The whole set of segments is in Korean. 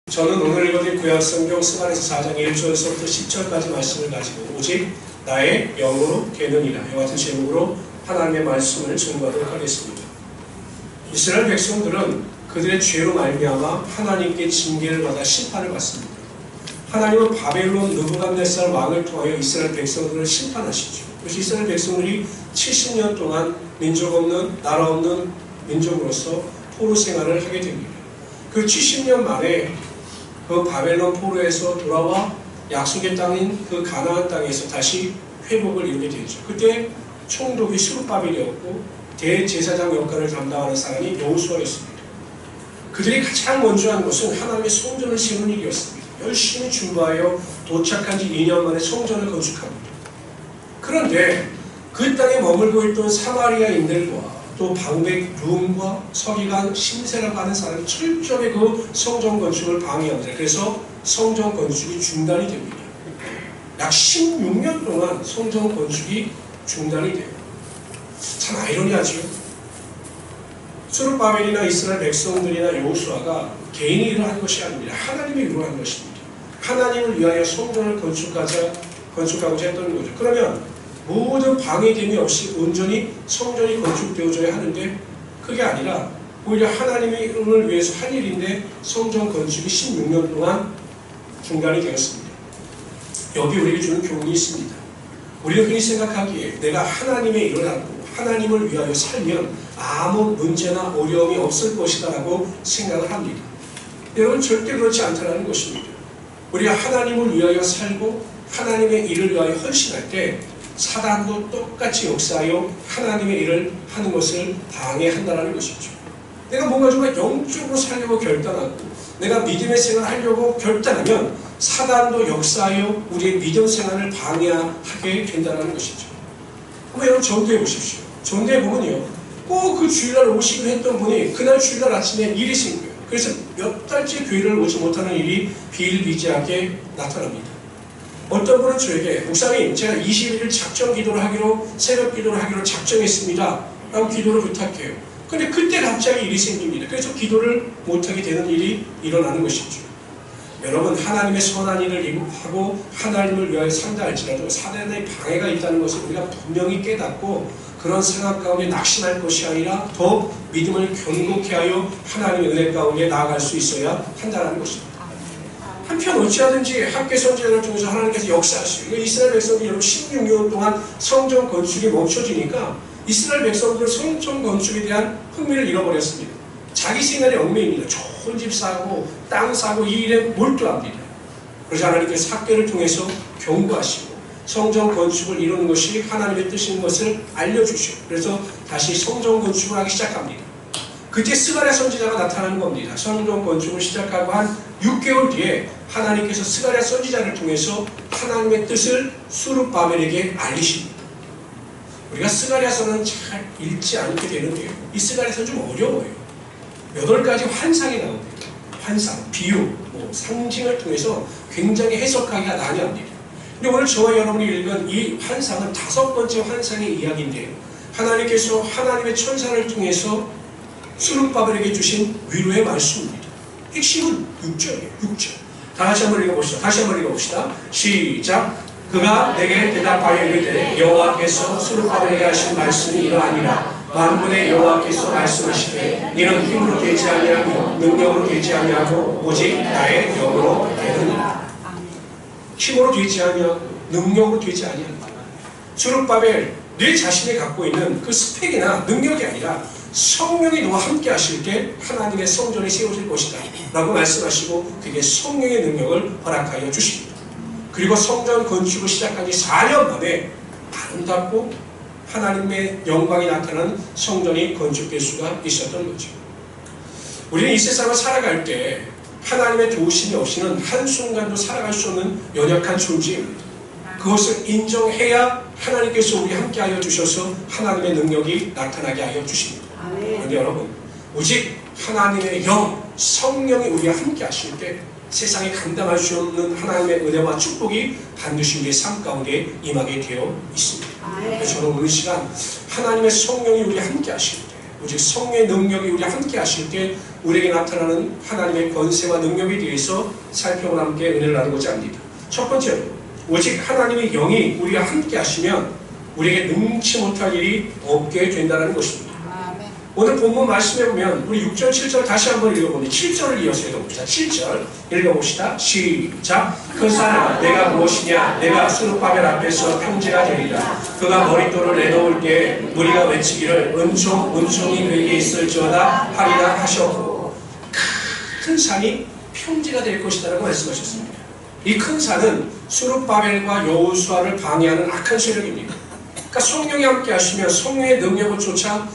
저는 오늘 읽은 구약성경 스가랴서 4장 1절에서부터 10절까지 말씀을 가지고 오직 나의 영으로 되느니라 이와 같은 제목으로 하나님의 말씀을 증거하도록 하겠습니다. 이스라엘 백성들은 그들의 죄로 말미암아 하나님께 징계를 받아 심판을 받습니다. 하나님은 바벨론 느부갓네살 왕을 통하여 이스라엘 백성들을 심판하시죠. 그래서 이스라엘 백성들이 70년 동안 민족 없는 나라 없는 민족으로서 포로 생활을 하게 됩니다. 그 70년 만에 그 바벨론 포로에서 돌아와 약속의 땅인 그 가나안 땅에서 다시 회복을 이루게 되죠. 그때 총독이 스룹바벨이었고 대제사장 역할을 담당하는 사람이 여호수아였습니다. 그들이 가장 먼저 한 것은 하나님의 성전을 세우는 일이었습니다. 열심히 준비하여 도착한 지 2년 만에 성전을 건축합니다. 그런데 그 땅에 머물고 있던 사마리아인들과 또 방백 룸과 서기관 심세라고 하는 사람이 철저하게 그 성전 건축을 방해합니다. 그래서 성전 건축이 중단이 됩니다. 약 16년 동안 성전 건축이 중단이 돼요. 참 아이러니하죠. 스룹바벨이나 이스라엘 백성들이나 여호수아가 개인이 일을 한 것이 아닙니다. 하나님이 일을 한 것입니다. 하나님을 위하여 성전을 건축하고자 했던 거죠. 그러면 모든 방해됨이 없이 온전히 성전이 건축되어져야 하는데 그게 아니라 오히려 하나님을 위해서 한 일인데 성전 건축이 16년 동안 중단이 되었습니다. 여기 우리에게 주는 교훈이 있습니다. 우리는 흔히 생각하기에 내가 하나님의 일을 하고 하나님을 위하여 살면 아무 문제나 어려움이 없을 것이다 라고 생각을 합니다. 여러분 절대 그렇지 않다는 것입니다. 우리가 하나님을 위하여 살고 하나님의 일을 위하여 헌신할 때 사단도 똑같이 역사하여 하나님의 일을 하는 것을 방해한다는 것이죠. 내가 뭔가 좀 영적으로 살려고 결단하고 내가 믿음의 생활을 하려고 결단하면 사단도 역사하여 우리의 믿음 생활을 방해하게 된다는 것이죠. 한번 여러분 전도해 보십시오. 전도해 보면요, 꼭 그 주일날 오시기로 했던 분이 그날 주일날 아침에 일이 생겨요. 그래서 몇 달째 교회를 오지 못하는 일이 비일비재하게 나타납니다. 어떤 분은 저에게 목사님 제가 21일 작정 기도를 하기로 새벽 기도를 하기로 작정했습니다 라고 기도를 부탁해요. 근데 그때 갑자기 일이 생깁니다. 그래서 기도를 못하게 되는 일이 일어나는 것이죠. 여러분 하나님의 선한 일을 하고 하나님을 위하여 산다 할지라도 사단의 방해가 있다는 것을 우리가 분명히 깨닫고 그런 상황 가운데 낙심할 것이 아니라 더 믿음을 견고케 하여 하나님의 은혜 가운데 나아갈 수 있어야 한다는 것입니다. 한편 어찌하든지 학계 선지자를 통해서 하나님께서 역사하시고 이스라엘 백성들이 16년 동안 성전 건축이 멈춰지니까 이스라엘 백성들은 성전 건축에 대한 흥미를 잃어버렸습니다. 자기 생활에 얽매입니다. 좋은 집 사고 땅 사고 이 일에 몰두합니다. 그래서 하나님께서 학계를 통해서 경고하시고 성전 건축을 이루는 것이 하나님의 뜻인 것을 알려주시고 그래서 다시 성전 건축을 하기 시작합니다. 그때 스가랴 선지자가 나타나는 겁니다. 성전 건축을 시작하고 한 6개월 뒤에 하나님께서 스가랴 선지자를 통해서 하나님의 뜻을 스룹바벨에게 알리십니다. 우리가 스가랴서는 잘 읽지 않게 되는데요. 이 스가랴서는 좀 어려워요. 8가지 환상이 나옵니다. 환상, 비유, 상징을 통해서 굉장히 해석하기가 난해합니다. 근데 오늘 저와 여러분이 읽은 이 환상은 5번째 환상의 이야기인데요. 하나님께서 하나님의 천사를 통해서 스룹바벨에게 주신 위로의 말씀입니다. 핵심은 6절이에요. 6절. 다시 한번 읽어봅시다. 시작. 그가 내게 대답하여 이르되 여호와께서 스룹바벨에게 하신 말씀이 이러하니라. 만군의 여호와께서 말씀하시되 너는 힘으로 되지 아니하고 능력으로 되지 아니하고 오직 나의 영으로 되느니라. 힘으로 되지 아니하고 능력으로 되지 아니하고 스룹바벨 네 자신이 갖고 있는 그 스펙이나 능력이 아니라 성령이 너와 함께 하실 때 하나님의 성전이 세워질 것이다 라고 말씀하시고 그게 성령의 능력을 허락하여 주십니다. 그리고 성전 건축을 시작한 지 4년 만에 아름답고 하나님의 영광이 나타나는 성전이 건축될 수가 있었던 거죠. 우리는 이 세상을 살아갈 때 하나님의 도우심이 없이는 한순간도 살아갈 수 없는 연약한 존재입니다. 그것을 인정해야 하나님께서 우리 함께 하여 주셔서 하나님의 능력이 나타나게 하여 주십니다. 그런데 여러분 오직 하나님의 영, 성령이 우리와 함께 하실 때 세상에 감당할 수 없는 하나님의 은혜와 축복이 반드시 우리의 삶 가운데 임하게 되어 있습니다. 그래서 저는 오늘 시간 하나님의 성령이 우리와 함께 하실 때 오직 성령의 능력이 우리 함께 하실 때 우리에게 나타나는 하나님의 권세와 능력에 대해서 살펴보고 함께 은혜를 나누고자 합니다. 첫 번째로 오직 하나님의 영이 우리와 함께 하시면 우리에게 능치 못할 일이 없게 된다는 것입니다. 오늘 본문 말씀해 보면 우리 6절, 7절 다시 한번 읽어보면 7절을 이어서 읽어봅시다. 7절 읽어봅시다. 시작. 큰 산아 내가 무엇이냐 내가 수르바벨 앞에서 평지가 되리라. 그가 머릿돌을 내놓을 때 무리가 외치기를 은총이 그에게 있을지어다 하리라 하셨고 큰 산이 평지가 될 것이다라고 말씀하셨습니다. 이 큰 산은 수르바벨과 여호수아를 방해하는 악한 세력입니다. 그러니까 성령이 함께 하시면 성령의 능력을 쫓아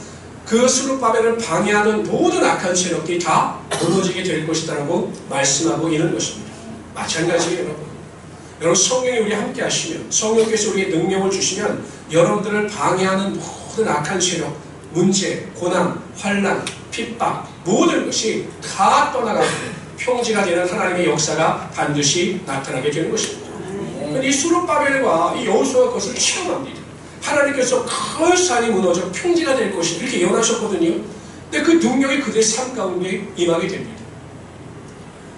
그 수르바벨을 방해하는 모든 악한 세력들이 다 무너지게 될 것이다라고 말씀하고 있는 것입니다. 마찬가지예요, 여러분 성령이 우리 함께 하시면 성령께서 우리에게 능력을 주시면 여러분들을 방해하는 모든 악한 세력, 문제, 고난, 환난, 핍박 모든 것이 다 떠나가고 평지가 되는 하나님의 역사가 반드시 나타나게 되는 것입니다. 이 수르바벨과 이 여호수아가 그것을 체험합니다. 하나님께서 큰 산이 무너져 평지가 될 것이 이렇게 예언하셨거든요. 근데 그 능력이 그들의 삶 가운데 임하게 됩니다.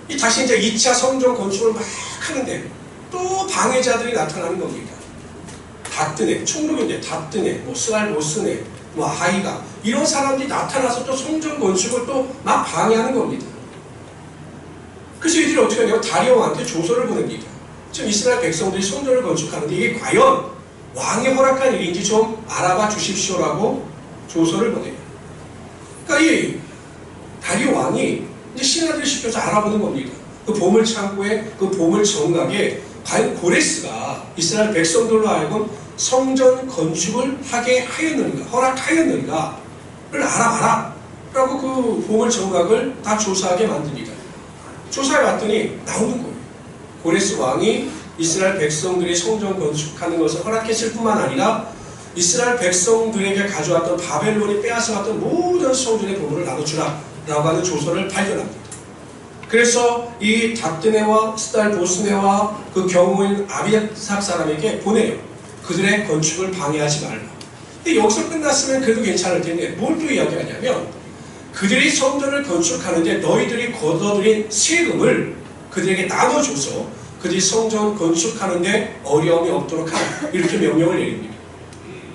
이 다시 이제 2차 성전 건축을 막 하는데 또 방해자들이 나타나는 겁니다. 다뜨네, 총독인데 다뜨네, 스알보스네, 하이가 이런 사람들이 나타나서 또 성전 건축을 또 막 방해하는 겁니다. 그래서 이들이 어떻게 하냐면 다리오 왕한테 조서를 보냅니다. 지금 이스라엘 백성들이 성전을 건축하는데 이게 과연 왕이 허락한 일인지 좀 알아봐 주십시오라고 조서를 보내요. 그러니까 이 다리오 왕이 이제 신하들을 시켜서 알아보는 겁니다. 그 보물 창고에 그 보물 정각에 과연 고레스가 이스라엘 백성들로 하여금 성전 건축을 하게 하였는가, 허락하였는가를 알아봐라 라고 그 보물 정각을 다 조사하게 만듭니다. 조사해 봤더니 나오는 거예요. 고레스 왕이 이스라엘 백성들이 성전 건축하는 것을 허락했을 뿐만 아니라 이스라엘 백성들에게 가져왔던 바벨론이 빼앗아갔던 모든 성전의 보물을 나눠주라 라고 하는 조서를 발견합니다. 그래서 이 다뜨네와 스달보스네와 그 경호인 아비삭 사람에게 보내요. 그들의 건축을 방해하지 말라. 근데 여기서 끝났으면 그래도 괜찮을 텐데 뭘 또 이야기하냐면 그들이 성전을 건축하는데 너희들이 걷어들인 세금을 그들에게 나눠줘서 그들이 성전 건축하는데 어려움이 없도록 하라 이렇게 명령을 내립니다.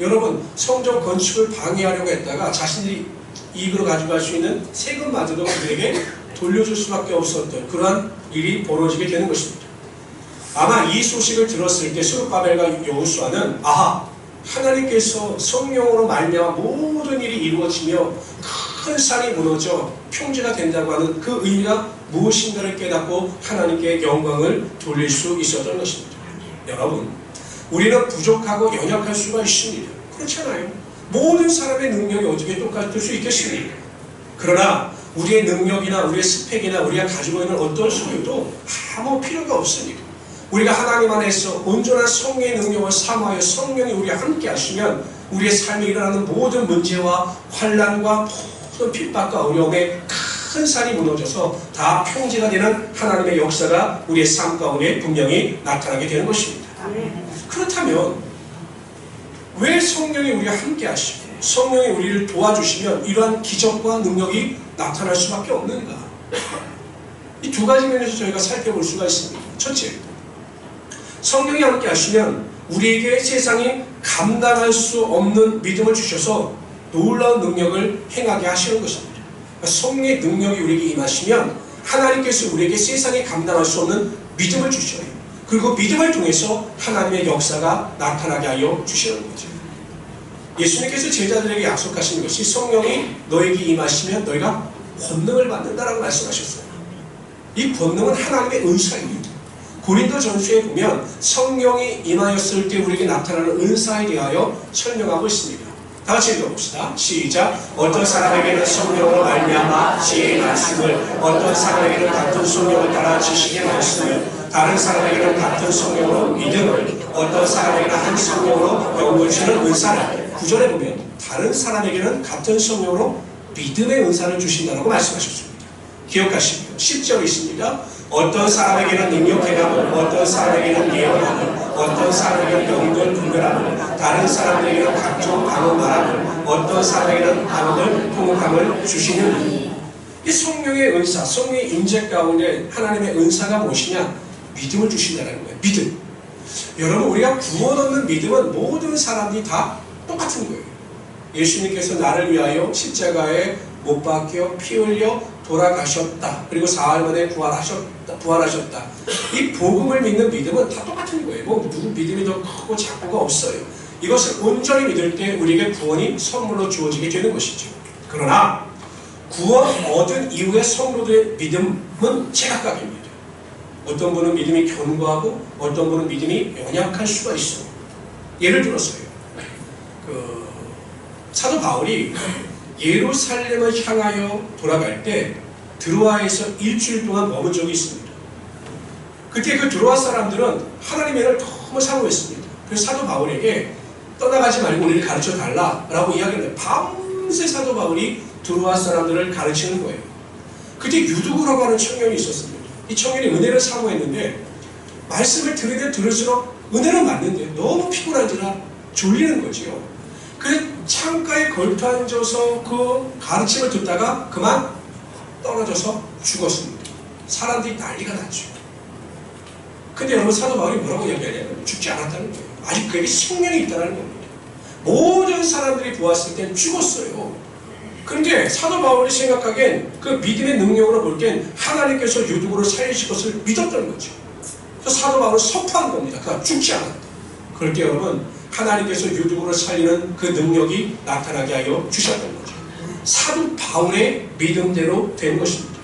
여러분 성전 건축을 방해하려고 했다가 자신들이 이익으로 가져갈 수 있는 세금마저도 그들에게 돌려줄 수밖에 없었던 그러한 일이 벌어지게 되는 것입니다. 아마 이 소식을 들었을 때 스룹바벨과 여호수아는 아하 하나님께서 성령으로 말미암아 모든 일이 이루어지며 큰 산이 무너져 평지가 된다고 하는 그 의미가 무엇인가를 깨닫고 하나님께 영광을 돌릴 수 있었던 것입니다. 여러분 우리는 부족하고 연약할 수가 있습니다. 그렇잖아요. 모든 사람의 능력이 어떻게 똑같을 수 있겠습니까? 그러나 우리의 능력이나 우리의 스펙이나 우리가 가지고 있는 어떤 소유도 아무 필요가 없습니다. 우리가 하나님 안에서 온전한 성령의 능력을 사모하여 성령이 우리와 함께 하시면 우리의 삶에 일어나는 모든 문제와 환난과 모든 핍박과 어려움에 큰 산이 무너져서 다 평지가 되는 하나님의 역사가 우리의 삶 가운데 분명히 나타나게 되는 것입니다. 그렇다면 왜 성령이 우리와 함께 하시고 성령이 우리를 도와주시면 이러한 기적과 능력이 나타날 수밖에 없는가? 이 두 가지 면에서 저희가 살펴볼 수가 있습니다. 첫째, 성령이 함께 하시면 우리에게 세상이 감당할 수 없는 믿음을 주셔서 놀라운 능력을 행하게 하시는 것입니다. 그러니까 성령의 능력이 우리에게 임하시면 하나님께서 우리에게 세상이 감당할 수 없는 믿음을 주셔요. 그리고 믿음을 통해서 하나님의 역사가 나타나게 하여 주시는 거죠. 예수님께서 제자들에게 약속하시는 것이 성령이 너에게 임하시면 너희가 권능을 받는다라고 말씀하셨어요. 이 권능은 하나님의 은사입니다. 고린도전서에 보면 성령이 임하였을 때 우리에게 나타나는 은사에 대하여 설명하고 있습니다. 다 같이 읽어봅시다. 시작. 어떤 사람에게는 성령으로 말미암아 지혜의 말씀을, 어떤 사람에게는 같은 성령을 따라 지식의 말씀을, 다른 사람에게는 같은 성령으로 믿음을, 어떤 사람에게는 한 성령으로 영을 주는 은사를. 9절에 보면 다른 사람에게는 같은 성령으로 믿음의 은사를 주신다고 말씀하셨습니다. 기억하시고요. 10절이 있습니다. 어떤 사람에게는 능력 행함을, 어떤 사람에게는 예언함을, 어떤 사람에게는 영들 분별함을, 다른 사람에게는 각종 방언 말함을, 어떤 사람에게는 다름을 통역함을 주시는 이 성령의 은사, 성령의 임재 가운데 하나님의 은사가 무엇이냐? 믿음을 주신다는 거예요. 믿음. 여러분, 우리가 구원 얻는 믿음은 모든 사람들이 다 똑같은 거예요. 예수님께서 나를 위하여 십자가에 못 박혀 피 흘려 돌아가셨다. 그리고 사흘 만에 부활하셨다. 이 복음을 믿는 믿음은 다 똑같은 거예요. 뭐 누구 믿음이 더 크고 작고가 없어요. 이것을 온전히 믿을 때 우리에게 구원이 선물로 주어지게 되는 것이죠. 그러나 구원 얻은 이후의 성도들의 믿음은 제각각입니다. 어떤 분은 믿음이 견고하고 어떤 분은 믿음이 연약할 수가 있어요. 예를 들어서요. 사도 바울이 예루살렘을 향하여 돌아갈 때 드로아에서 일주일 동안 머문 적이 있습니다. 그때 그 드로아 사람들은 하나님의 일을 너무 사모했습니다. 그래서 사도 바울에게 떠나가지 말고 우리를 가르쳐 달라라고 이야기를 해요. 밤새 사도 바울이 드로아 사람들을 가르치는 거예요. 그때 유두구라고 하는 청년이 있었습니다. 이 청년이 은혜를 사모했는데 말씀을 들을수록 은혜는 맞는데 너무 피곤한지라 졸리는 거지요. 그래서 창가에 걸터앉아서 그 가르침을 듣다가 그만 떨어져서 죽었습니다. 사람들이 난리가 났죠. 근데 여러분, 사도 바울이 뭐라고 이야기하냐면 죽지 않았다는 거예요. 아직 그에게 생명이 있다는 겁니다. 모든 사람들이 보았을 땐 죽었어요. 그런데 사도 바울이 생각하기엔 그 믿음의 능력으로 볼 땐 하나님께서 유두구를 살리실 것을 믿었던 거죠. 그래서 사도 바울은 선포한 겁니다. 그가 죽지 않았다. 그럴 때 여러분, 하나님께서 유두구를 살리는 그 능력이 나타나게 하여 주셨던 거죠. 사도 바울의 믿음대로 된 것입니다.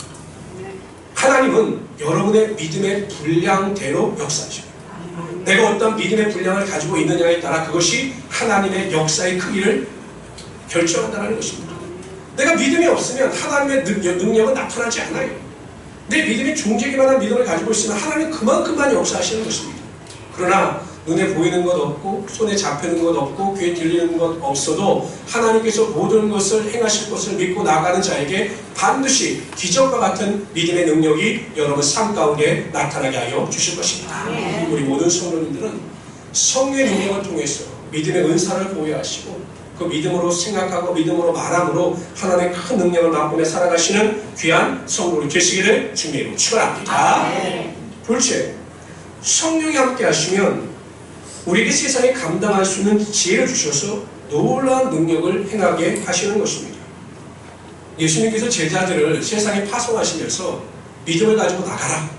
하나님은 여러분의 믿음의 분량대로 역사하십니다. 내가 어떤 믿음의 분량을 가지고 있느냐에 따라 그것이 하나님의 역사의 크기를 결정한다는 것입니다. 내가 믿음이 없으면 하나님의 능력은 나타나지 않아요. 내 믿음이 종지기만 한 믿음을 가지고 있으면 하나님 그만큼만 역사하시는 것입니다. 그러나 눈에 보이는 것 없고 손에 잡히는 것 없고 귀에 들리는 것 없어도 하나님께서 모든 것을 행하실 것을 믿고 나가는 자에게 반드시 기적과 같은 믿음의 능력이 여러분 삶 가운데 나타나게 하여 주실 것입니다. 우리 모든 성도님들은 성령의 능력을 통해서 믿음의 은사를 보유하시고 그 믿음으로 생각하고 믿음으로 말함으로 하나님의 큰 능력을 맛보며 살아가시는 귀한 성도들이 되시기를 주님으로 축원합니다. 둘째, 성령이 함께 하시면 우리에게 세상에 감당할 수 있는 지혜를 주셔서 놀라운 능력을 행하게 하시는 것입니다. 예수님께서 제자들을 세상에 파송하시면서 믿음을 가지고 나가라.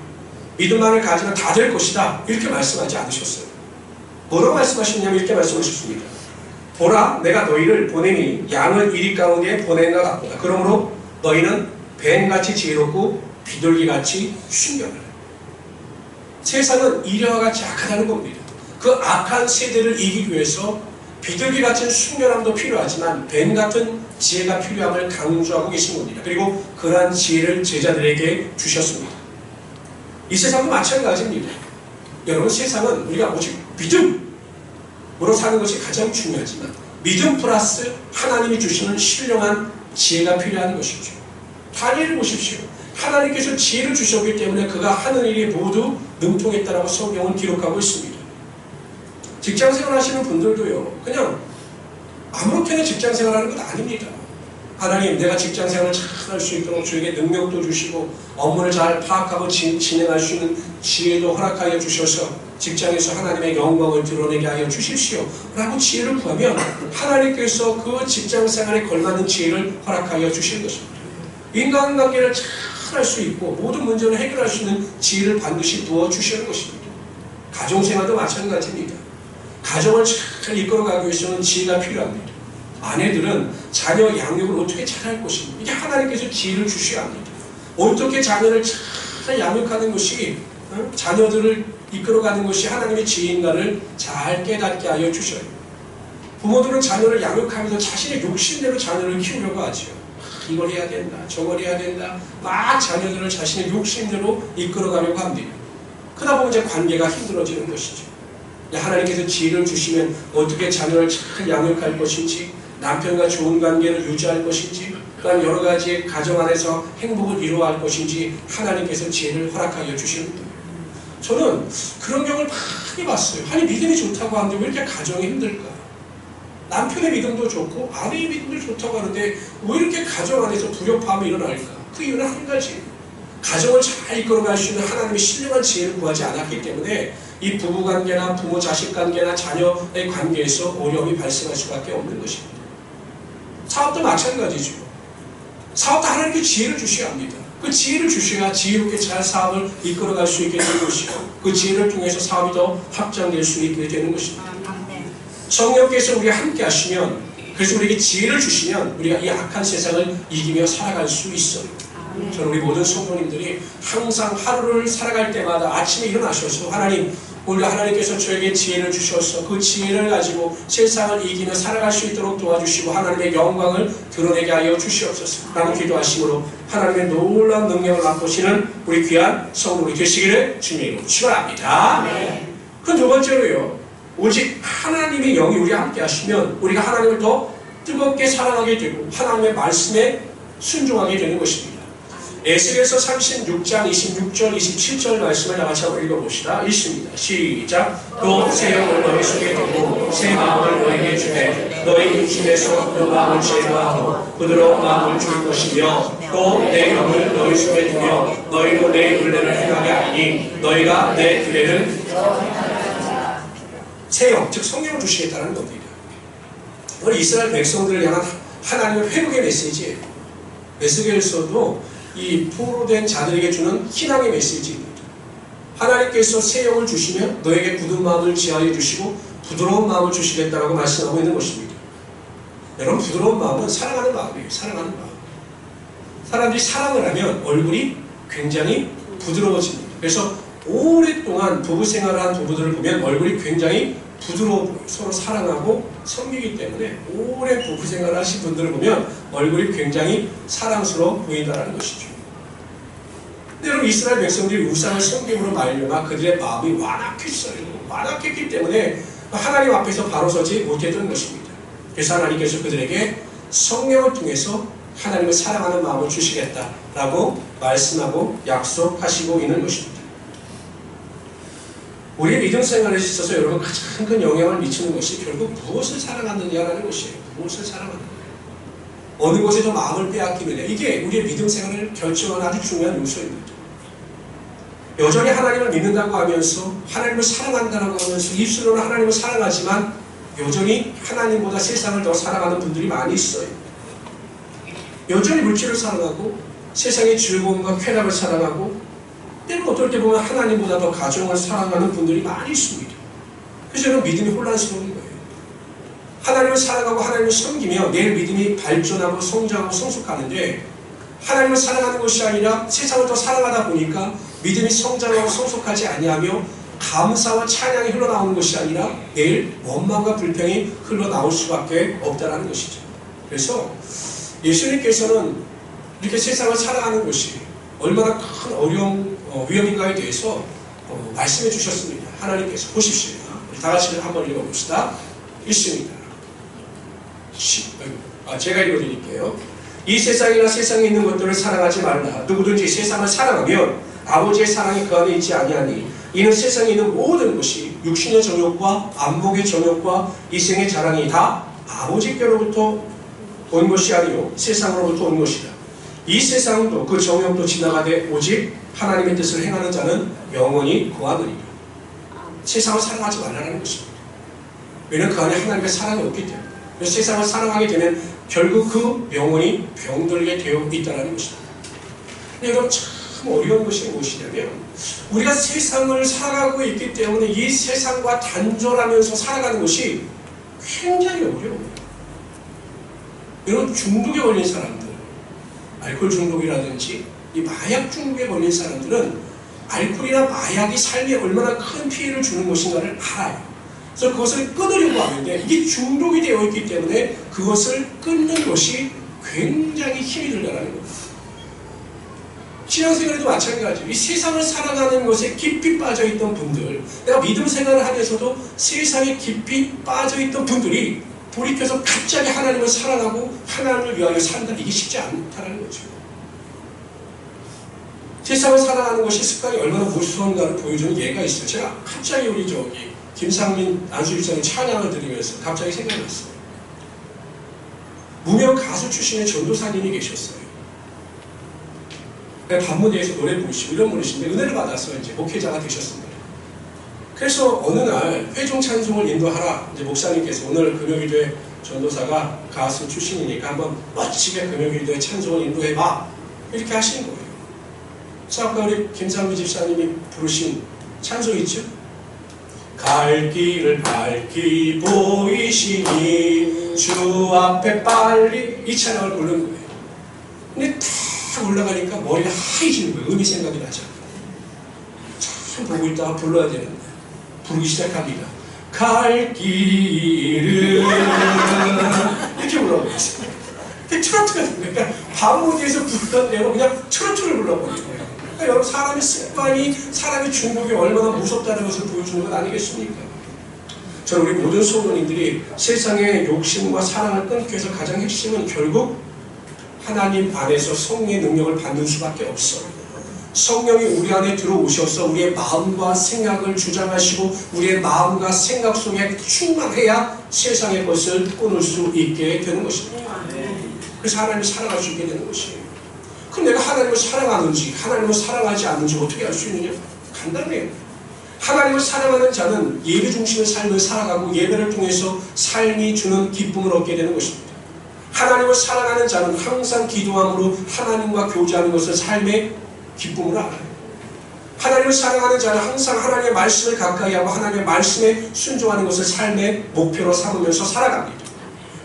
믿음만을 가지면 다 될 것이다. 이렇게 말씀하지 않으셨어요. 뭐라고 말씀하셨냐면 이렇게 말씀하셨습니다. 보라, 내가 너희를 보내니 양을 이리 가운데 보낸 것 같구나. 그러므로 너희는 뱀같이 지혜롭고 비둘기같이 순결하라. 세상은 이리와 같이 악하다는 겁니다. 그 악한 세대를 이기기 위해서 비둘기 같은 순결함도 필요하지만 뱀 같은 지혜가 필요함을 강조하고 계신 겁니다. 그리고 그러한 지혜를 제자들에게 주셨습니다. 이 세상도 마찬가지입니다. 여러분, 세상은 우리가 오직 믿음으로 사는 것이 가장 중요하지만 믿음 플러스 하나님이 주시는 신령한 지혜가 필요한 것이죠. 다니엘을 보십시오. 하나님께서 지혜를 주셨기 때문에 그가 하는 일이 모두 능통했다라고 성경은 기록하고 있습니다. 직장생활 하시는 분들도요, 그냥 아무렇게나 직장생활하는 건 아닙니다. 하나님, 내가 직장생활을 잘 할 수 있도록 저에게 능력도 주시고 업무를 잘 파악하고 진행할 수 있는 지혜도 허락하여 주셔서 직장에서 하나님의 영광을 드러내게 하여 주십시오 라고 지혜를 구하면 하나님께서 그 직장생활에 걸맞는 지혜를 허락하여 주실 것입니다. 인간관계를 잘 할 수 있고 모든 문제를 해결할 수 있는 지혜를 반드시 부어주시는 것입니다. 가정생활도 마찬가지입니다. 가정을 잘 이끌어가기 위해서는 지혜가 필요합니다. 아내들은 자녀 양육을 어떻게 잘할 것인가, 이게 하나님께서 지혜를 주셔야 합니다. 어떻게 자녀를 잘 양육하는 것이 자녀들을 이끌어가는 것이 하나님의 지혜인가를 잘 깨닫게 하여 주셔요. 부모들은 자녀를 양육하면서 자신의 욕심대로 자녀를 키우려고 하죠. 이걸 해야 된다, 저걸 해야 된다, 막 자녀들을 자신의 욕심대로 이끌어가려고 합니다. 그러다 보면 이제 관계가 힘들어지는 것이죠. 하나님께서 지혜를 주시면 어떻게 자녀를 잘 양육할 것인지, 남편과 좋은 관계를 유지할 것인지, 그런 여러 가지 가정 안에서 행복을 이루어갈 것인지 하나님께서 지혜를 허락하여 주십니다. 저는 그런 경우를 많이 봤어요. 아니, 믿음이 좋다고 하는데 왜 이렇게 가정이 힘들까? 남편의 믿음도 좋고 아내의 믿음도 좋다고 하는데 왜 이렇게 가정 안에서 불협화음이 일어날까? 그 이유는 한 가지. 가정을 잘 이끌어갈 수 있는 하나님의 신령한 지혜를 구하지 않았기 때문에 이 부부관계나 부모 자식 관계나 자녀의 관계에서 어려움이 발생할 수밖에 없는 것입니다. 사업도 마찬가지죠. 사업도 하나님께 지혜를 주셔야 합니다. 그 지혜를 주셔야 지혜롭게 잘 사업을 이끌어갈 수 있게 되는 것이고 그 지혜를 통해서 사업이 더 확장될 수 있게 되는 것입니다. 성령께서 우리와 함께 하시면, 그래서 우리에게 지혜를 주시면 우리가 이 악한 세상을 이기며 살아갈 수 있어요. 저는 우리 모든 성도님들이 항상 하루를 살아갈 때마다 아침에 일어나셔서 하나님, 오늘 하나님께서 저에게 지혜를 주셔서 그 지혜를 가지고 세상을 이기며 살아갈 수 있도록 도와주시고 하나님의 영광을 드러내게 하여 주시옵소서 라고 기도하심으로 하나님의 놀라운 능력을 맛보시는 우리 귀한 성도들이 되시기를 주님의 이름으로 축원합니다. 그 두 번째로요, 오직 하나님의 영이 우리와 함께 하시면 우리가 하나님을 더 뜨겁게 사랑하게 되고 하나님의 말씀에 순종하게 되는 것입니다. 에스겔서 36장 26절 27절 말씀을 다 같이 한번 읽어봅시다. 읽습니다. 시작. 또 새 영을 너희 속에 두고 새 마음을 너희에게 주되 너희 중에서 그 마음을 제거하고 부드러운 마음을 줄 것이며 또 내 영을 너희 속에 두며 너희로 내 율례를 행하게 하니 너희가 내 규례를 새 영, 즉 성령을 주시겠다는 겁니다. 우리 이스라엘 백성들을 향한 하나님의 회복의 메시지예요. 에스겔서도 이 포로된 자들에게 주는 희망의 메시지입니다. 하나님께서 새 영을 주시면 너에게 굳은 마음을 지하여 주시고 부드러운 마음을 주시겠다라고 말씀하고 있는 것입니다. 여러분, 부드러운 마음은 사랑하는 마음이에요. 사랑하는 마음. 사람들이 사랑을 하면 얼굴이 굉장히 부드러워집니다. 그래서 오랫동안 부부 생활을 한 부부들을 보면 얼굴이 굉장히 부드러워 보여요. 서로 사랑하고 섬기기 때문에 오래 부부 생활을 하신 분들을 보면 얼굴이 굉장히 사랑스러워 보인다는 것이죠. 근데 여러분, 이스라엘 백성들이 우상을 섬김으로 말미암아 그들의 마음이 완악했어요. 완악했기 때문에 하나님 앞에서 바로 서지 못했던 것입니다. 그래서 하나님께서 그들에게 성령을 통해서 하나님을 사랑하는 마음을 주시겠다라고 말씀하고 약속하시고 있는 것입니다. 우리의 믿음 생활에 있어서 여러분 가장 큰 영향을 미치는 것이 결국 무엇을 사랑하느냐라는 것이에요. 무엇을 사랑하느냐. 어느 곳에 더 마음을 빼앗기느냐. 이게 우리의 믿음 생활을 결정하는 아주 중요한 요소입니다. 여전히 하나님을 믿는다고 하면서 하나님을 사랑한다고 하면서 입술로는 하나님을 사랑하지만 여전히 하나님보다 세상을 더 사랑하는 분들이 많이 있어요. 여전히 물질을 사랑하고 세상의 즐거움과 쾌락을 사랑하고 때로 어떨 때 보면 하나님보다 더 가정을 사랑하는 분들이 많이 있습니다. 그래서 저는 믿음이 혼란스러운 거예요. 하나님을 사랑하고 하나님을 섬기며 내 믿음이 발전하고 성장하고 성숙하는데 하나님을 사랑하는 것이 아니라 세상을 더 사랑하다 보니까 믿음이 성장하고 성숙하지 아니하며 감사와 찬양이 흘러나오는 것이 아니라 매일 원망과 불평이 흘러나올 수밖에 없다는 것이죠. 그래서 예수님께서는 이렇게 세상을 살아가는 것이 얼마나 큰 어려운 위험인가에 대해서 말씀해 주셨습니다. 하나님께서 보십시오. 다 같이 한번 읽어봅시다. 읽습니다. 제가 읽어드릴게요. 이 세상이나 세상에 있는 것들을 사랑하지 말라. 누구든지 세상을 사랑하면 아버지의 사랑이 그 안에 있지 아니하니 이는 세상에 있는 모든 것이 육신의 정욕과 안목의 정욕과 이생의 자랑이 다 아버지께로부터 온 것이 아니요 세상으로부터 온 것이다. 이 세상도 그 정욕도 지나가되 오직 하나님의 뜻을 행하는 자는 영원히 거하느니라. 세상을 사랑하지 말라는 것입니다. 왜냐하면 그 안에 하나님의 사랑이 없기 때문에. 그래서 세상을 사랑하게 되면 결국 그 영혼이 병들게 되어 있다는 것입니다. 근데 여러분, 참 어려운 것이 무엇이냐면 우리가 세상을 살아가고 있기 때문에 이 세상과 단절하면서 살아가는 것이 굉장히 어려워요. 여러분, 중독에 걸린 사람들, 알코올 중독이라든지 이 마약 중독에 걸린 사람들은 알코올이나 마약이 삶에 얼마나 큰 피해를 주는 것인가를 알아요. 그래서 그것을 끊으려고 하는데 이게 중독이 되어 있기 때문에 그것을 끊는 것이 굉장히 힘이 들다는 겁니다. 신앙생활에도 마찬가지예요. 이 세상을 살아가는 것에 깊이 빠져있던 분들, 내가 믿음 생활을 하면서도 세상에 깊이 빠져있던 분들이 돌이켜서 갑자기 하나님을 사랑하고 하나님을 위하여 산다. 이게 쉽지 않다는 거죠. 세상을 살아가는 것이 습관이 얼마나 무서운가를 보여주는 예가 있어요. 제가 갑자기 우리 김상민 안수일장님 찬양을 드리면서 갑자기 생각났어요. 무명 가수 출신의 전도사님이 계셨어요. 반무대에서 노래 부르시고 이런 분이신데 은혜를 받아서 이제 목회자가 되셨습니다. 그래서 어느 날 회중 찬송을 인도하라. 이제 목사님께서 오늘 금요일교회 전도사가 가수 출신이니까 한번 멋지게 금요일교회 찬송을 인도해봐. 이렇게 하신 거예요. 그래서 아까 우리 김상미 집사님이 부르신 찬송 있죠? 갈 길을 밝히 보이시니 주 앞에 빨리 이 찬양을 부르는 거예요. 근데 탁 올라가니까 머리가 하얘지는 거예요. 음이 생각이 나죠. 참 보고 있다가 불러야 되는데 부르기 시작합니다. 갈 길을 이렇게 불러버렸어요. 트로트가 된 거예요. 반무대에서 부르던 대로 그냥 트로트를 불러버린 거예요. 그러니까 여러분 사람의 습관이 사람의 중독이 얼마나 무섭다는 것을 보여주는 것 아니겠습니까? 저는 우리 모든 성도님들이 세상의 욕심과 사랑을 끊기 위해서 가장 핵심은 결국 하나님 안에서 성령의 능력을 받는 수밖에 없어요. 성령이 우리 안에 들어오셔서 우리의 마음과 생각을 주장하시고 우리의 마음과 생각 속에 충만해야 세상의 것을 끊을 수 있게 되는 것입니다. 그래서 하나님을 사랑할 수 있게 되는 것이에요. 그럼 내가 하나님을 사랑하는지 하나님을 사랑하지 않는지 어떻게 알 수 있느냐? 간단해요. 하나님을 사랑하는 자는 예배 중심의 삶을 살아가고 예배를 통해서 삶이 주는 기쁨을 얻게 되는 것입니다. 하나님을 사랑하는 자는 항상 기도함으로 하나님과 교제하는 것을 삶의 기쁨을 알아요. 하나님을 사랑하는 자는 항상 하나님의 말씀을 가까이 하고 하나님의 말씀에 순종하는 것을 삶의 목표로 삼으면서 살아갑니다.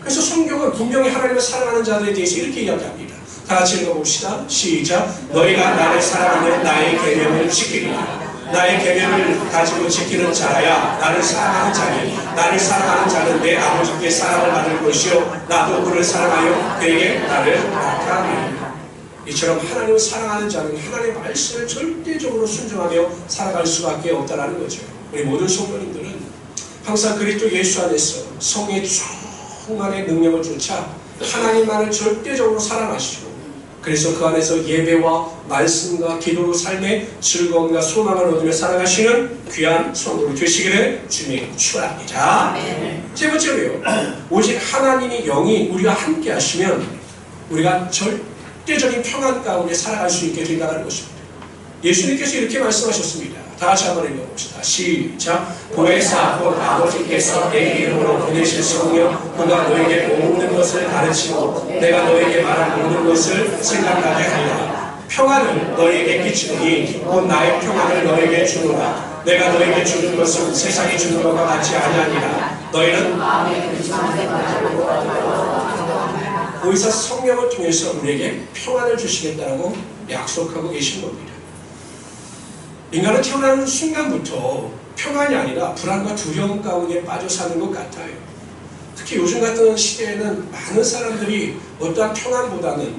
그래서 성경은 분명히 하나님을 사랑하는 자들에 대해서 이렇게 이야기합니다. 다 같이 읽어봅시다. 시작. 너희가 나를 사랑하면 나의 계명을 지키리라. 나의 계명을 가지고 지키는 자라야 나를 사랑하는 자니 나를 사랑하는 자는 내 아버지께 사랑을 받을 것이요 나도 그를 사랑하여 그에게 나를 나타내리라. 이처럼 하나님을 사랑하는 자는 하나님의 말씀을 절대적으로 순종하며 살아갈 수밖에 없다는 거죠. 우리 모든 성도님들은 항상 그리스도 예수 안에서 성의 충만의 능력을 쫓아 하나님만을 절대적으로 사랑하시고 그래서 그 안에서 예배와 말씀과 기도로 삶의 즐거움과 소망을 얻으며 살아가시는 귀한 성도로 되시기를 주님 축원합니다. 세 번째로요. 오직 하나님이 영이 우리와 함께 하시면 우리가 절대적인 평안 가운데 살아갈 수 있게 된다는 것입니다. 예수님께서 이렇게 말씀하셨습니다. 다 같이 한번 읽어봅시다. 시작. 보혜사 곧 아버지께서 내 이름으로 보내실 성령 그가 너에게 모든 것을 가르치고 내가 너에게 말한 모든 것을 생각나게 하리라. 평안을 너에게 끼치노니 곧 나의 평안을 너에게 주노라. 내가 너에게 주는 것은 세상이 주는 것과 같지 아니하니라. 너희는 보혜사 성령을 통해서 우리에게 평안을 주시겠다라고 약속하고 계신 겁니다. 인간은 태어나는 순간부터 평안이 아니라 불안과 두려움 가운데 빠져 사는 것 같아요. 특히 요즘 같은 시대에는 많은 사람들이 어떠한 평안보다는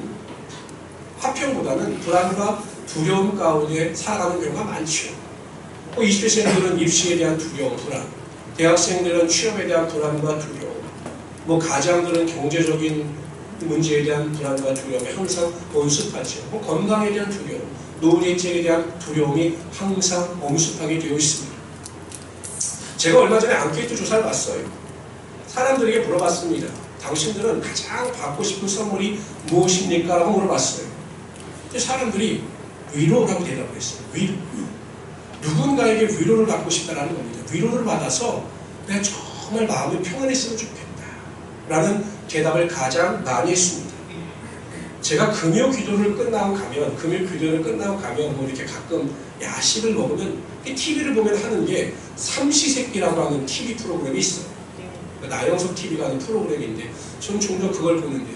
화평보다는 불안과 두려움 가운데 살아가는 경우가 많죠. 20대생들은 입시에 대한 두려움, 불안, 대학생들은 취업에 대한 불안과 두려움, 가장들은 경제적인 문제에 대한 불안과 두려움에 항상 엄습하죠. 건강에 대한 두려움, 노인체에 대한 두려움이 항상 엄습하게 되어 있습니다. 제가 얼마 전에 앙케이트 조사를 봤어요. 사람들에게 물어봤습니다. 당신들은 가장 받고 싶은 선물이 무엇입니까? 라고 물어봤어요. 근데 사람들이 위로라고 대답을 했어요. 위로. 누군가에게 위로를 받고 싶다라는 겁니다. 위로를 받아서 내가 정말 마음이 평안했으면 좋겠다 라는 대답을 가장 많이 했습니다. 제가 금요 기도를 끝나고 가면 이렇게 가끔 야식을 먹으면 TV를 보면 하는 게 삼시세끼라고 하는 TV 프로그램이 있어요. 나영석 TV가 하는 프로그램인데 저는 종종 그걸 보는데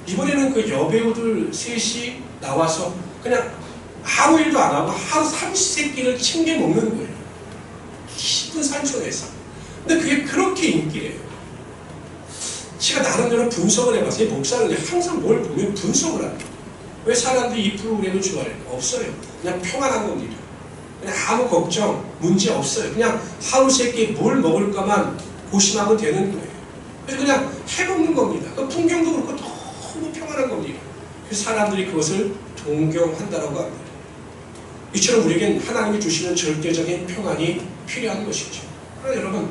이번에는 그 여배우들 셋이 나와서 그냥 아무 일도 안 하고 하루 삼시세끼를 챙겨 먹는 거예요. 깊은 산촌에서. 근데 그게 그렇게 인기예요. 제가 나름대로 분석을 해봤어요. 목사는 항상 뭘 보면 분석을 합니다. 왜 사람들이 이 프로그램을 좋아해요? 없어요. 그냥 평안한 겁니다. 그냥 아무 걱정, 문제 없어요. 그냥 하루 세끼 뭘 먹을까만 고심하면 되는 거예요. 그래서 그냥 해먹는 겁니다. 그 풍경도 그렇고 너무 평안한 겁니다. 그래서 사람들이 그것을 동경한다라고 합니다. 이처럼 우리에겐 하나님이 주시는 절대적인 평안이 필요한 것이죠. 그러나 여러분,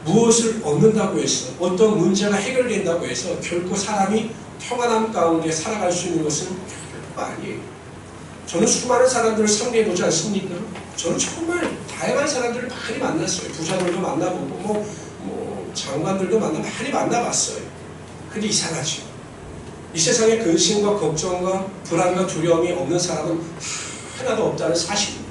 무엇을 얻는다고 해서 어떤 문제가 해결된다고 해서 결코 사람이 평안함 가운데 살아갈 수 있는 것은 결코 아니에요. 저는 수많은 사람들을 상대해보지 않습니까? 저는 정말 다양한 사람들을 많이 만났어요. 부자들도 만나보고 장관들도 많이 만나봤어요. 근데 이상하죠. 이 세상에 근심과 걱정과 불안과 두려움이 없는 사람은 하나도 없다는 사실입니다.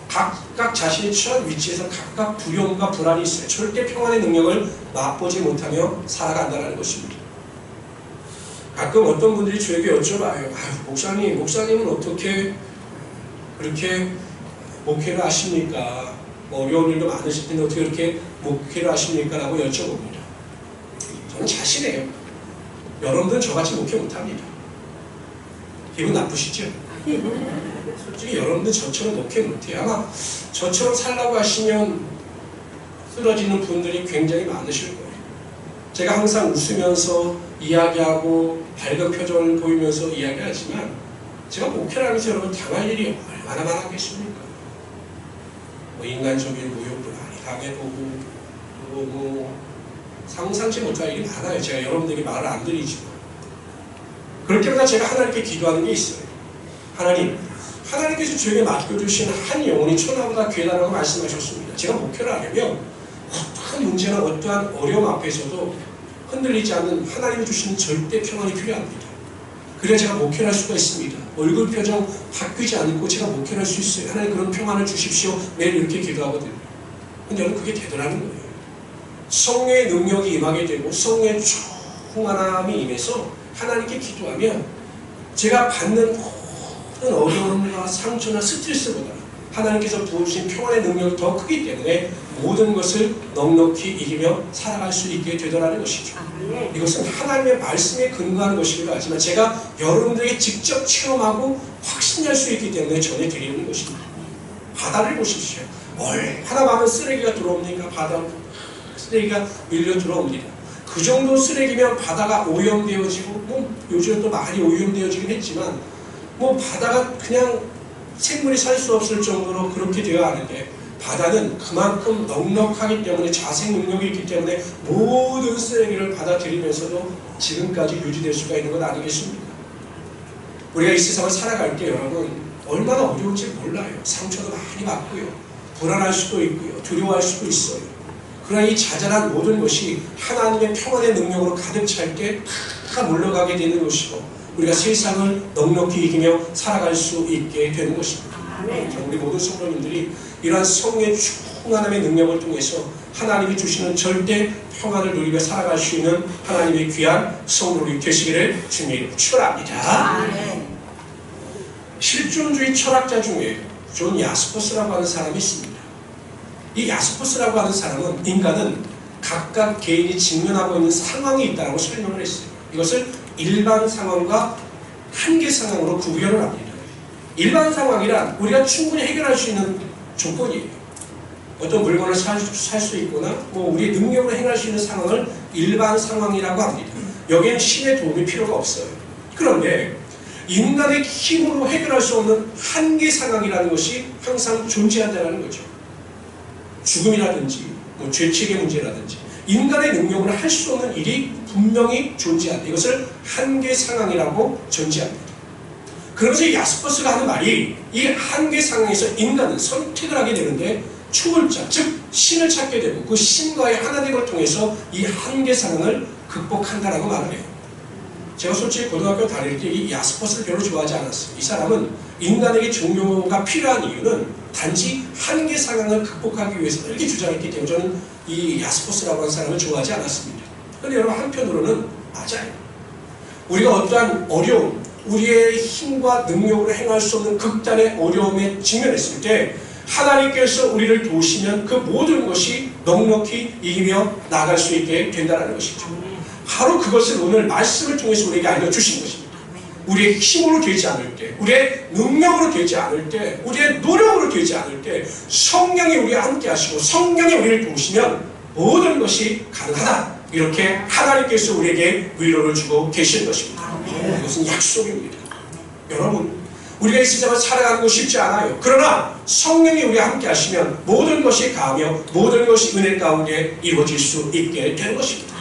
각각 자신이 처한 위치에서 각각 두려움과 불안이 있어요. 절대 평안의 능력을 맛보지 못하며 살아간다는 것입니다. 가끔 어떤 분들이 저에게 여쭤봐요. 목사님은 어떻게 그렇게 목회를 하십니까? 어려운 일도 많으실 텐데 어떻게 그렇게 목회를 하십니까? 라고 여쭤봅니다. 저는 자신해요. 여러분들은 저같이 목회 못합니다. 기분 나쁘시죠? 솔직히 여러분들 저처럼 목회 못해요. 아마 저처럼 살라고 하시면 쓰러지는 분들이 굉장히 많으실 거예요. 제가 항상 웃으면서 이야기하고 밝은 표정을 보이면서 이야기하지만 제가 목회를 하면서 여러분 당할 일이 얼마나 많겠습니까? 인간적인 모욕도 많이 당해보고 또 상상치 못할 일이 많아요. 제가 여러분들에게 말을 안 드리지만 그럴 때마다 제가 하나님께 기도하는 게 있어요. 하나님께서 저에게 맡겨주신 한 영혼이 천하보다 귀하다고 말씀하셨습니다. 제가 목회를 하려면 어떠한 문제나 어떠한 어려움 앞에서도 흔들리지 않는 하나님이 주시는 절대 평안이 필요합니다. 그래야 제가 목회를 할 수가 있습니다. 얼굴 표정 바뀌지 않고 제가 목회를 할 수 있어요. 하나님 그런 평안을 주십시오. 매일 이렇게 기도하거든요. 근데 여러분 그게 되더라는 거예요. 성령의 능력이 임하게 되고 성령의 충만함이 임해서 하나님께 기도하면 제가 받는 모든 어려움과 상처나 스트레스보다 하나님께서 부어주신 평안의 능력이 더 크기 때문에 모든 것을 넉넉히 이기며 살아갈 수 있게 되더라는 것이죠. 이것은 하나님의 말씀에 근거하는 것이기도 하지만 제가 여러분들에게 직접 체험하고 확신할 수 있기 때문에 전해드리는 것입니다. 바다를 보십시오. 얼마나 많은 쓰레기가 들어옵니까? 바다 쓰레기가 밀려 들어옵니다. 그 정도 쓰레기면 바다가 오염되어지고 요즘은 또 많이 오염되어지긴 했지만 바다가 그냥 생물이 살 수 없을 정도로 그렇게 되어 하는데 바다는 그만큼 넉넉하기 때문에 자생 능력이 있기 때문에 모든 쓰레기를 받아들이면서도 지금까지 유지될 수가 있는 것 아니겠습니까? 우리가 이 세상을 살아갈 때 여러분 얼마나 어려운지 몰라요. 상처도 많이 받고요. 불안할 수도 있고요. 두려워할 수도 있어요. 그러나 이 자잘한 모든 것이 하나님의 평안의 능력으로 가득 찰 때 다 물러가게 되는 것이고 우리가 세상을 넉넉히 이기며 살아갈 수 있게 되는 것입니다. 우리 모든 성도님들이 이러한 성령의 충만함의 능력을 통해서 하나님이 주시는 절대 평안을 누리며 살아갈 수 있는 하나님의 귀한 성도들이 되시기를 주님으로 축원합니다. 실존주의 철학자 중에 존 야스퍼스라고 하는 사람이 있습니다. 이 야스퍼스라고 하는 사람은 인간은 각각 개인이 직면하고 있는 상황이 있다고 설명을 했어요. 이것을 일반 상황과 한계 상황으로 구별을 합니다. 일반 상황이란 우리가 충분히 해결할 수 있는 조건이에요. 어떤 물건을 살 수 있거나 우리의 능력으로 행할 수 있는 상황을 일반 상황이라고 합니다. 여기에는 신의 도움이 필요가 없어요. 그런데 인간의 힘으로 해결할 수 없는 한계 상황이라는 것이 항상 존재한다는 거죠. 죽음이라든지 죄책의 문제라든지 인간의 능력으로 할 수 없는 일이 분명히 존재한다. 이것을 한계 상황이라고 전제합니다. 그러면서 야스퍼스가 하는 말이 이 한계 상황에서 인간은 선택을 하게 되는데 초월자, 즉 신을 찾게 되고 그 신과의 하나됨을 통해서 이 한계 상황을 극복한다라고 말을 해요. 제가 솔직히 고등학교 다닐 때 이 야스퍼스를 별로 좋아하지 않았어요. 이 사람은 인간에게 종교가 필요한 이유는 단지 한계 상황을 극복하기 위해서 이렇게 주장했기 때문에 저는 이 야스퍼스라고 하는 사람을 좋아하지 않았습니다. 그런데 여러분 한편으로는 맞아요. 우리가 어떠한 어려움, 우리의 힘과 능력으로 행할 수 없는 극단의 어려움에 직면했을 때 하나님께서 우리를 도우시면 그 모든 것이 넉넉히 이기며 나갈 수 있게 된다는 것이죠. 바로 그것을 오늘 말씀을 통해서 우리에게 알려주신 것입니다. 우리의 힘으로 되지 않을 때, 우리의 능력으로 되지 않을 때, 우리의 노력으로 되지 않을 때 성령이 우리와 함께 하시고 성령이 우리를 도우시면 모든 것이 가능하다. 이렇게 하나님께서 우리에게 위로를 주고 계신 것입니다. 이것은 약속입니다. 여러분, 우리가 이 세상을 살아가는 거 쉽지 않아요. 그러나 성령이 우리와 함께 하시면 모든 것이 가하며 모든 것이 은혜 가운데 이루어질 수 있게 되는 것입니다.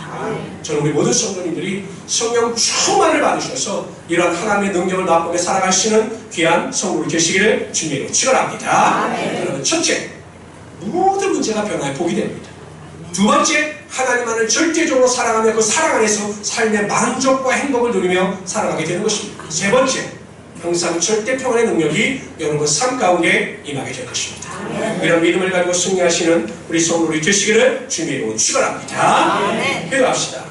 저는 우리 모든 성도님들이 성령 충만을 받으셔서 이런 하나님의 능력을 맛보며 살아가시는 귀한 성도로 되시기를 주님으로 축원합니다. 그러면 첫째, 모든 문제가 변화의 복이 됩니다. 두 번째, 하나님만을 절대적으로 사랑하며 그 사랑 안에서 삶의 만족과 행복을 누리며 살아가게 되는 것입니다. 세 번째, 항상 절대 평안의 능력이 여러분 삶 가운데 임하게 될 것입니다. 이런 믿음을 가지고 승리하시는 우리 성도들이 되시기를 주님으로 축원합니다. 기도합시다.